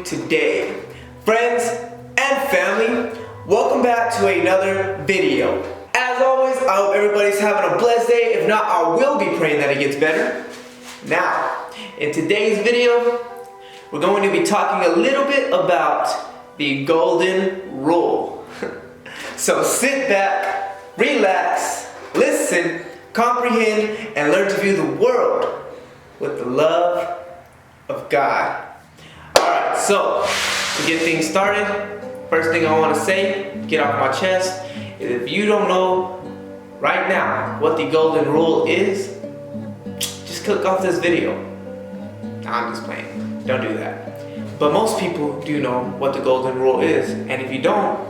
today. Friends and family, welcome back to another video. As always, I hope everybody's having a blessed day. If not, I will be praying that it gets better. Now, in today's video, we're going to be talking a little bit about the golden rule. So sit back, relax, listen, comprehend, and learn to view the world with the love of God. Alright, so to get things started, first thing I want to say, get off my chest, is if you don't know right now what the golden rule is, just click off this video. Nah, I'm just playing. Don't do that. But most people do know what the golden rule is, and if you don't,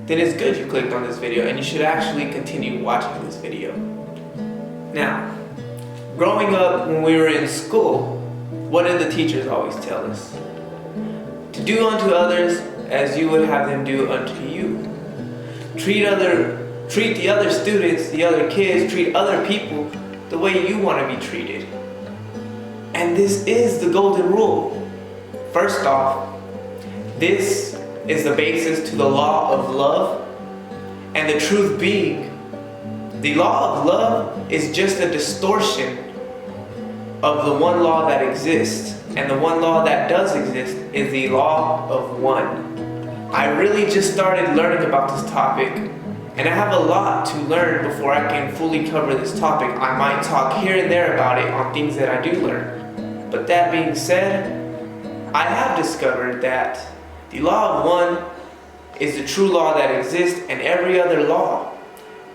then it's good you clicked on this video, and you should actually continue watching this video. Now, growing up when we were in school, what did the teachers always tell us? To do unto others as you would have them do unto you. Treat the other students, the other kids, treat other people the way you want to be treated. And this is the golden rule. First off, this is the basis to the law of love, and the truth being, the law of love is just a distortion of the one law that exists, and the one law that does exist is the law of one. I really just started learning about this topic, and I have a lot to learn before I can fully cover this topic. I might talk here and there about it on things that I do learn. But that being said, I have discovered that the law of one is the true law that exists, and every other law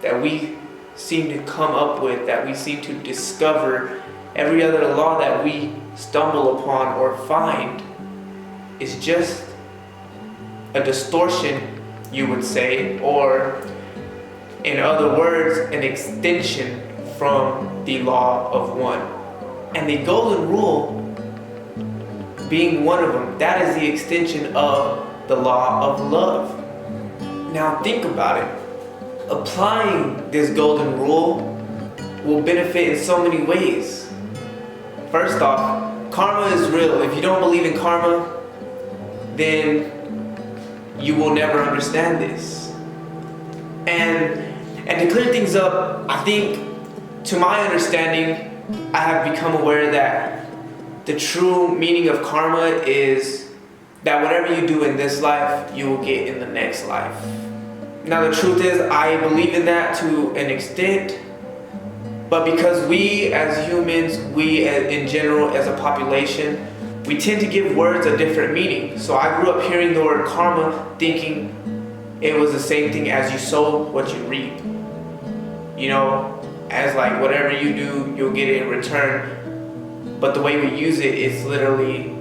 that we seem to come up with, that we seem to discover, every other law that we stumble upon or find is just a distortion, you would say, or in other words, an extension from the law of one. And the golden rule being one of them, that is the extension of the law of love. Now think about it. Applying this golden rule will benefit in so many ways. First off, karma is real. If you don't believe in karma, then you will never understand this. And to clear things up, I think, to my understanding, I have become aware that the true meaning of karma is that whatever you do in this life, you will get in the next life. Now the truth is, I believe in that to an extent, but because we as humans, we in general as a population, we tend to give words a different meaning. So I grew up hearing the word karma thinking it was the same thing as you sow what you reap. You know, as like whatever you do, you'll get it in return. But the way we use it is literally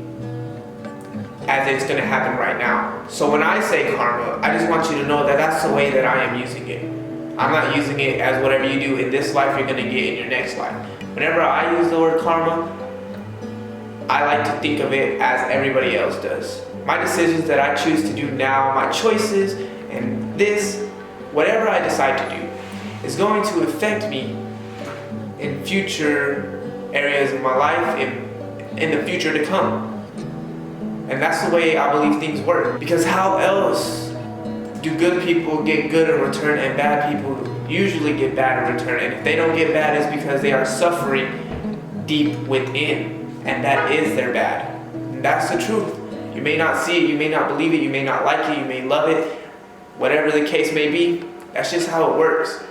as it's going to happen right now. So when I say karma, I just want you to know that that's the way that I am using it. I'm not using it as whatever you do in this life, you're going to get in your next life. Whenever I use the word karma, I like to think of it as everybody else does. My decisions that I choose to do now, my choices, and this, whatever I decide to do, is going to affect me in future areas of my life, in the future to come. And that's the way I believe things work. Because how else do good people get good in return and bad people usually get bad in return? And if they don't get bad, it's because they are suffering deep within, and that is their bad. And that's the truth. You may not see it, you may not believe it, you may not like it, you may love it, whatever the case may be, that's just how it works.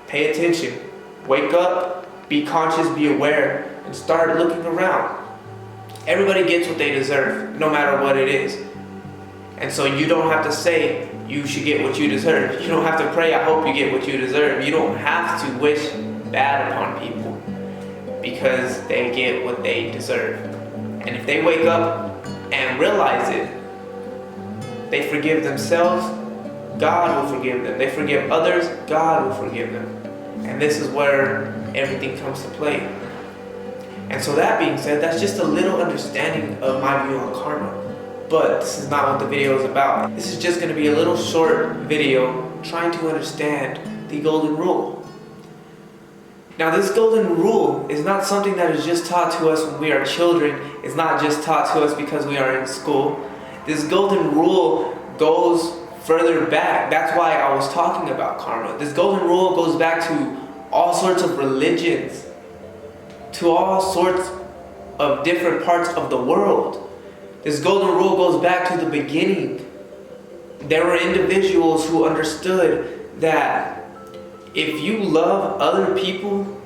Pay attention, wake up, be conscious, be aware, and start looking around. Everybody gets what they deserve, no matter what it is. And so you don't have to say you should get what you deserve. You don't have to pray, I hope you get what you deserve. You don't have to wish bad upon people because they get what they deserve. And if they wake up and realize it, they forgive themselves, God will forgive them. They forgive others, God will forgive them. And this is where everything comes to play. And so that being said, that's just a little understanding of my view on karma. But this is not what the video is about. This is just going to be a little short video trying to understand the golden rule. Now, this golden rule is not something that is just taught to us when we are children. It's not just taught to us because we are in school. This golden rule goes further back. That's why I was talking about karma. This golden rule goes back to all sorts of religions, to all sorts of different parts of the world. This golden rule goes back to the beginning. There were individuals who understood that if you love other people,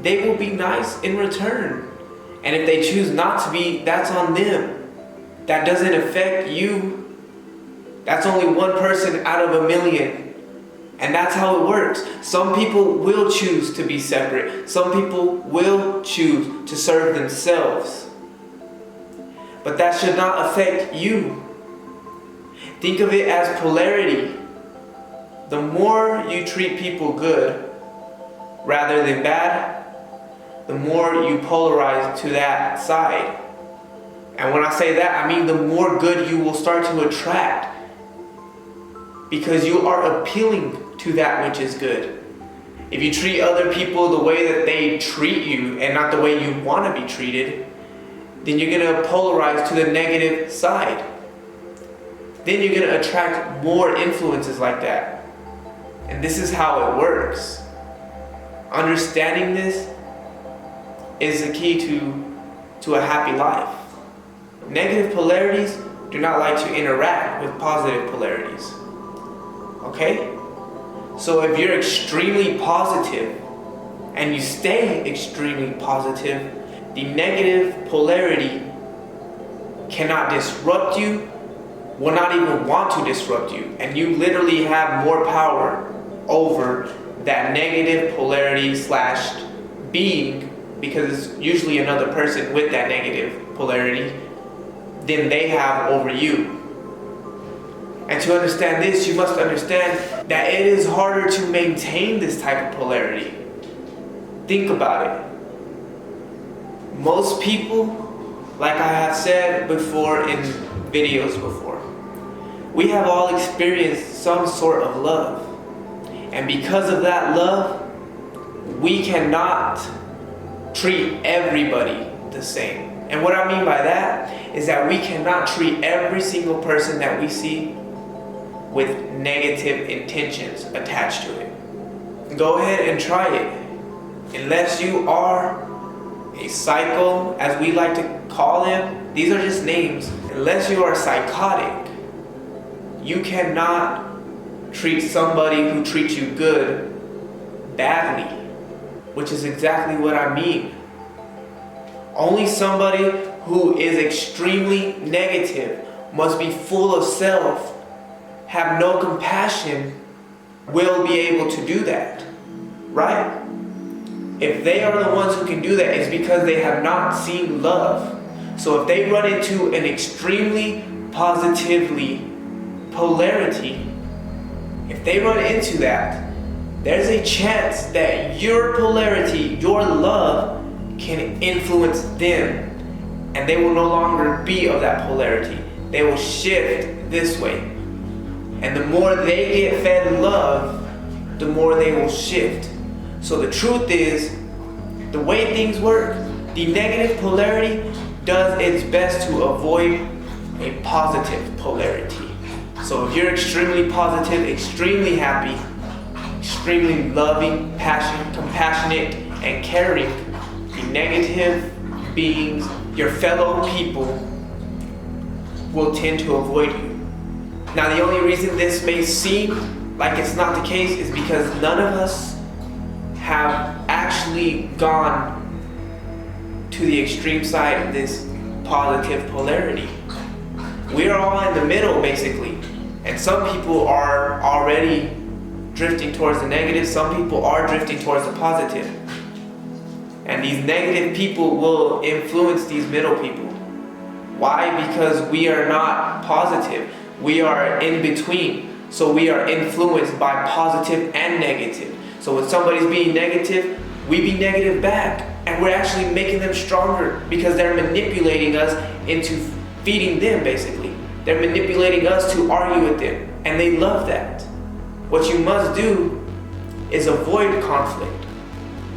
they will be nice in return. And if they choose not to be, that's on them. That doesn't affect you. That's only one person out of a million. And that's how it works. Some people will choose to be separate. Some people will choose to serve themselves. But that should not affect you. Think of it as polarity. The more you treat people good rather than bad, the more you polarize to that side. And when I say that, I mean the more good you will start to attract, because you are appealing to that which is good. If you treat other people the way that they treat you and not the way you want to be treated, then you're going to polarize to the negative side. Then you're going to attract more influences like that. And this is how it works. Understanding this is the key to a happy life. Negative polarities do not like to interact with positive polarities. Okay? So if you're extremely positive and you stay extremely positive, the negative polarity cannot disrupt you, will not even want to disrupt you, and you literally have more power over that negative polarity / being, because it's usually another person with that negative polarity, than they have over you. And to understand this, you must understand that it is harder to maintain this type of polarity. Think about it. Most people, like I have said before in videos before, we have all experienced some sort of love. And because of that love, we cannot treat everybody the same. And what I mean by that is that we cannot treat every single person that we see with negative intentions attached to it. Go ahead and try it. Unless you are a psycho, as we like to call them, these are just names. Unless you are psychotic, you cannot treat somebody who treats you good badly, which is exactly what I mean. Only somebody who is extremely negative, must be full of self, have no compassion, will be able to do that, right? If they are the ones who can do that, it's because they have not seen love. So if they run into an extremely positively polarity, if they run into that, there's a chance that your polarity, your love, can influence them, and they will no longer be of that polarity. They will shift this way. And the more they get fed love, the more they will shift. So the truth is, the way things work, the negative polarity does its best to avoid a positive polarity. So if you're extremely positive, extremely happy, extremely loving, passionate, compassionate, and caring, the negative beings, your fellow people, will tend to avoid you. Now, the only reason this may seem like it's not the case is because none of us have actually gone to the extreme side of this positive polarity. We are all in the middle, basically. And some people are already drifting towards the negative, some people are drifting towards the positive. And these negative people will influence these middle people. Why? Because we are not positive. We are in between. So we are influenced by positive and negative. So when somebody's being negative, we be negative back. And we're actually making them stronger because they're manipulating us into feeding them, basically. They're manipulating us to argue with them. And they love that. What you must do is avoid conflict.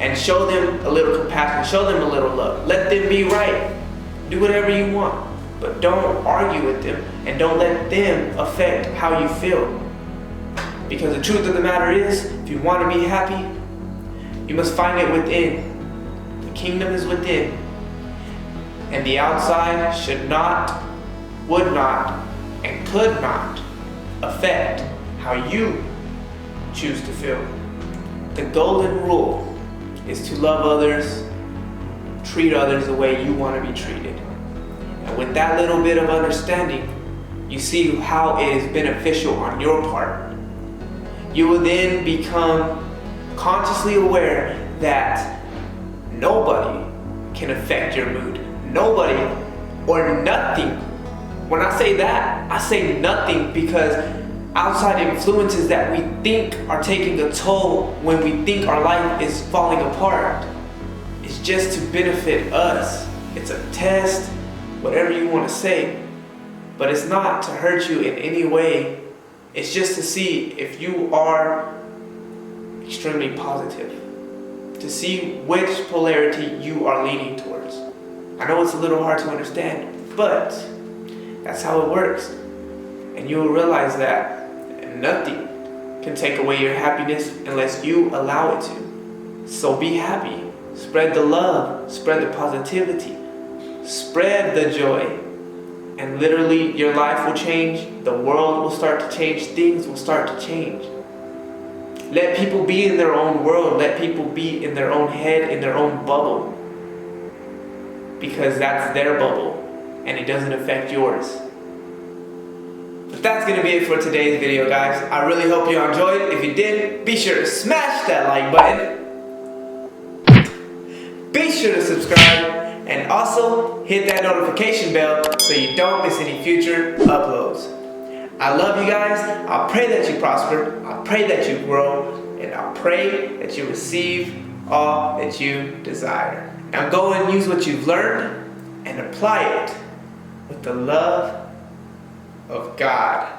and show them a little compassion, show them a little love. Let them be right. Do whatever you want, but don't argue with them and don't let them affect how you feel. Because the truth of the matter is, if you want to be happy, you must find it within. The kingdom is within. And the outside should not, would not, and could not affect how you choose to feel. The golden rule is to love others, treat others the way you want to be treated. And with that little bit of understanding, you see how it is beneficial on your part. You will then become consciously aware that nobody can affect your mood. Nobody or nothing. When I say that, I say nothing, because outside influences that we think are taking a toll when we think our life is falling apart, it's just to benefit us. It's a test, whatever you want to say, but it's not to hurt you in any way. It's just to see if you are extremely positive, to see which polarity you are leaning towards. I know it's a little hard to understand, but that's how it works. And you will realize that nothing can take away your happiness unless you allow it to. So be happy. Spread the love. Spread the positivity. Spread the joy. And literally your life will change. The world will start to change. Things will start to change. Let people be in their own world. Let people be in their own head, in their own bubble. Because that's their bubble and it doesn't affect yours. But that's going to be it for today's video, guys. I really hope you enjoyed. If you did, be sure to smash that like button. Be sure to subscribe and also hit that notification bell so you don't miss any future uploads. I love you guys. I pray that you prosper. I pray that you grow. And I pray that you receive all that you desire. Now go and use what you've learned and apply it with the love of God.